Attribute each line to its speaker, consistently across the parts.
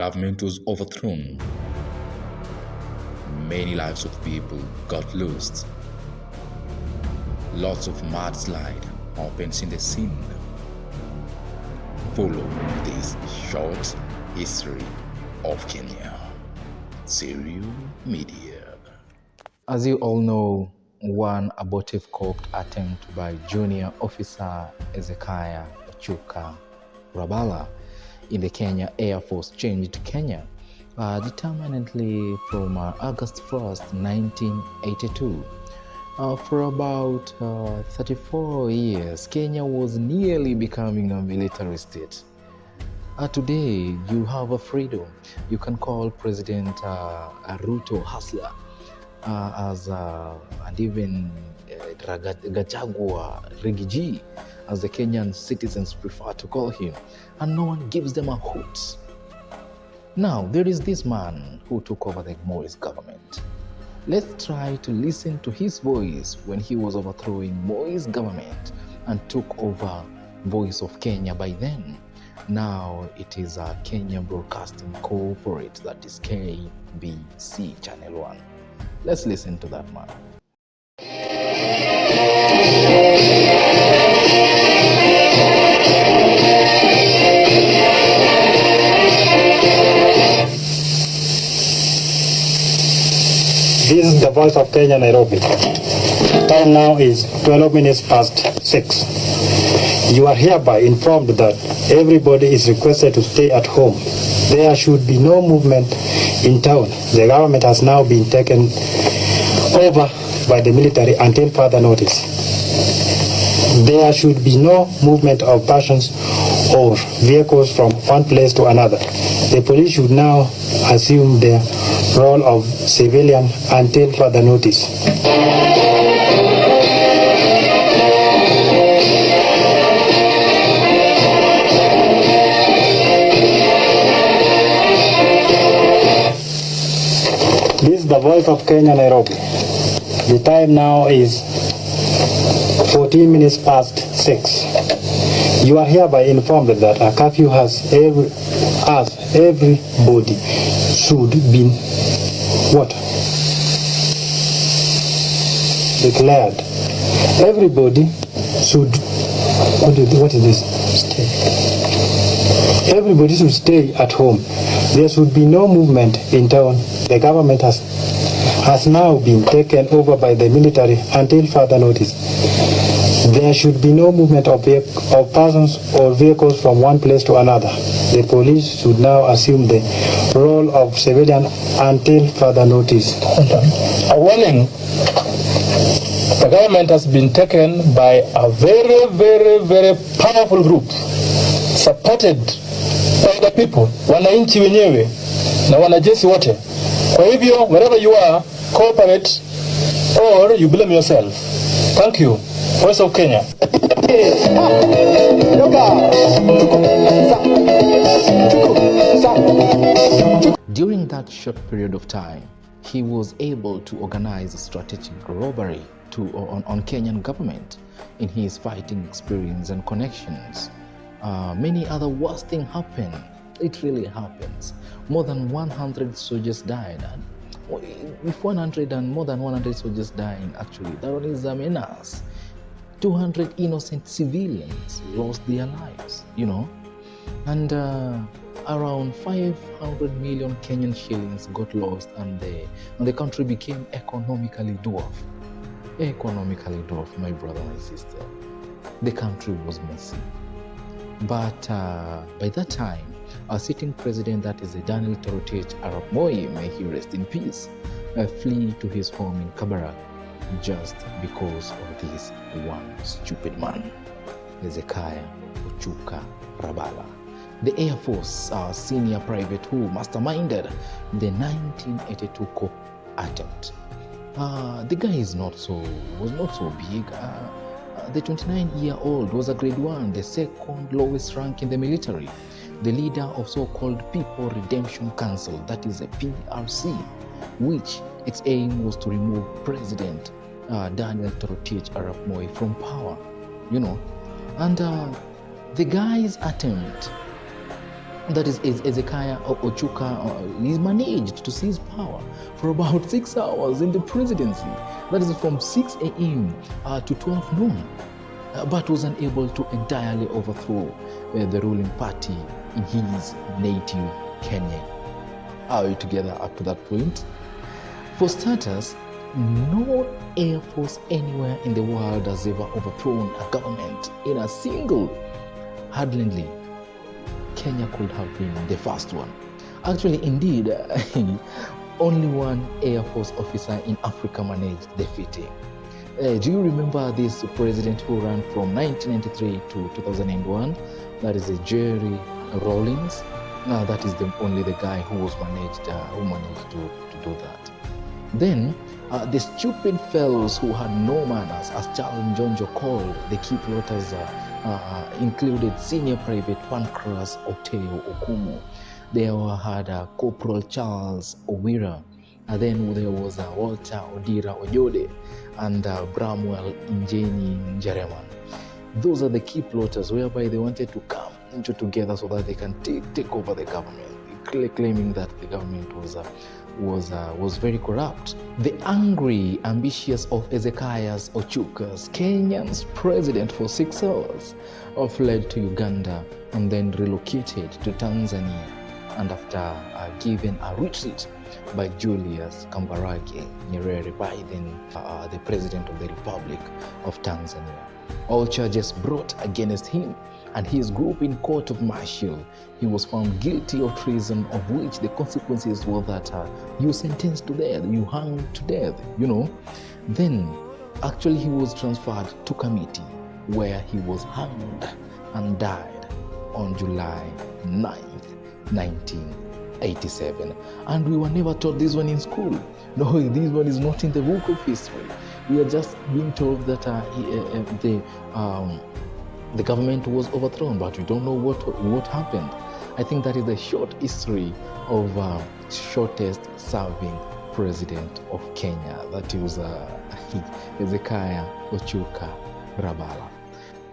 Speaker 1: Government was overthrown. Many lives of people got lost. Lots of mudslide happens in the scene. Follow this short history of Kenya. Serial Media.
Speaker 2: As you all know, one abortive-cooked attempt by Junior Officer Ezekiah Ochuka Rabala in the Kenya Air Force changed Kenya determinately from August 1st, 1982. For about 34 years, Kenya was nearly becoming a military state. Today, you have a freedom. You can call President Ruto hustler, and even Gachagua Rigiji, as the Kenyan citizens prefer to call him, and no one gives them a hoot. Now, there is this man who took over the Moi's government. Let's try to listen to his voice when he was overthrowing Moi's government and took over Voice of Kenya by then. Now it is a Kenya Broadcasting Corporate, that is KBC Channel 1. Let's listen to that man.
Speaker 3: This is the Voice of Kenya, Nairobi. Time now is 12 minutes past 6. You are hereby informed that everybody is requested to stay at home. There should be no movement in town. The government has now been taken over by the military until further notice. There should be no movement of persons or vehicles from one place to another. The police should now assume their role of civilian until further notice. This is the Voice of Kenya, Nairobi. The time now is 14 minutes past 6. You are hereby informed that a curfew has everybody should be declared. Everybody should Everybody should stay at home. There should be no movement in town. The government has now been taken over by the military until further notice. There should be no movement of persons or vehicles from one place to another. The police should now assume the role of civilian until further notice.
Speaker 4: A warning. The government has been taken by a very, very, very powerful group supported by the people, wananchi wenyewe na wanajeshi wote. Kwa hivyo, wherever you are, cooperate or you blame yourself. Thank you. Voice of Kenya.
Speaker 2: During that short period of time, he was able to organize a strategic robbery on Kenyan government in his fighting experience and connections. Many other worse things happen. It really happens. More than 100 soldiers died. And if 100 and more than 100 soldiers dying, actually, that one is a menace. 200 innocent civilians lost their lives, and around 500 million Kenyan shillings got lost, and the country became economically dwarfed. My brother, my sister. The country was messy. But by that time, our sitting president, that is Daniel Toroitich Arap Moi, may he rest in peace, flee to his home in Kabarak just because of this one stupid man, Ezekiah Ochuka Rabala, the Air Force senior private who masterminded the 1982 coup attempt. The guy was not so big. The 29-year-old was a grade 1, the second lowest rank in the military, the leader of so-called People Redemption Council, that is a PRC, which its aim was to remove President Daniel Toroitich Arap Moi from power, And the guy's attempt that is Ezekiah Ochuka, he managed to seize power for about 6 hours in the presidency. That is from 6 a.m. To 12 noon, but was unable to entirely overthrow the ruling party in his native Kenya. Are we together up to that point? For starters, no air force anywhere in the world has ever overthrown a government in a single handedly. Kenya could have been the first one. Actually, indeed, only one Air Force officer in Africa managed defeating. Do you remember this president who ran from 1993 to 2001? That is Jerry Rawlings. That is only the guy who managed to do that. Then the stupid fellows who had no manners, as Charles Njonjo called the key plotters, included Senior Private Pancras Oteo Okumu. There had Corporal Charles Owira. Then there was Walter Odira Oyode and Bramwell Injeni Njereman. Those are the key plotters, whereby they wanted to come into together so that they can take over the government, claiming that the government was very corrupt. The angry, ambitious of Ezekiah's Ochuka's Kenyan's president for 6 hours fled to Uganda and then relocated to Tanzania, and after given a retreat by Julius Kambarage Nyerere, by then the President of the Republic of Tanzania. All charges brought against him and his group in court of martial. He was found guilty of treason, of which the consequences were that you sentenced to death, you hung to death, Then, actually, he was transferred to Kamiti, where he was hanged and died on July 9th, 1987. And we were never taught this one in school. No, this one is not in the book of history. We are just being told that the government was overthrown, but we don't know what happened. I think that is the short history of shortest serving president of Kenya. That was Ezekiah Ochuka Rabala.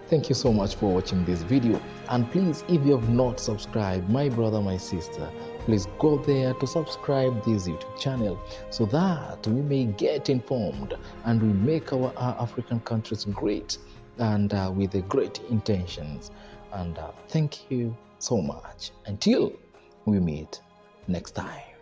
Speaker 2: Thank you so much for watching this video. And please, if you have not subscribed, my brother, my sister, please go there to subscribe this YouTube channel so that we may get informed and we make our African countries great and with the great intentions. And thank you so much. Until we meet next time.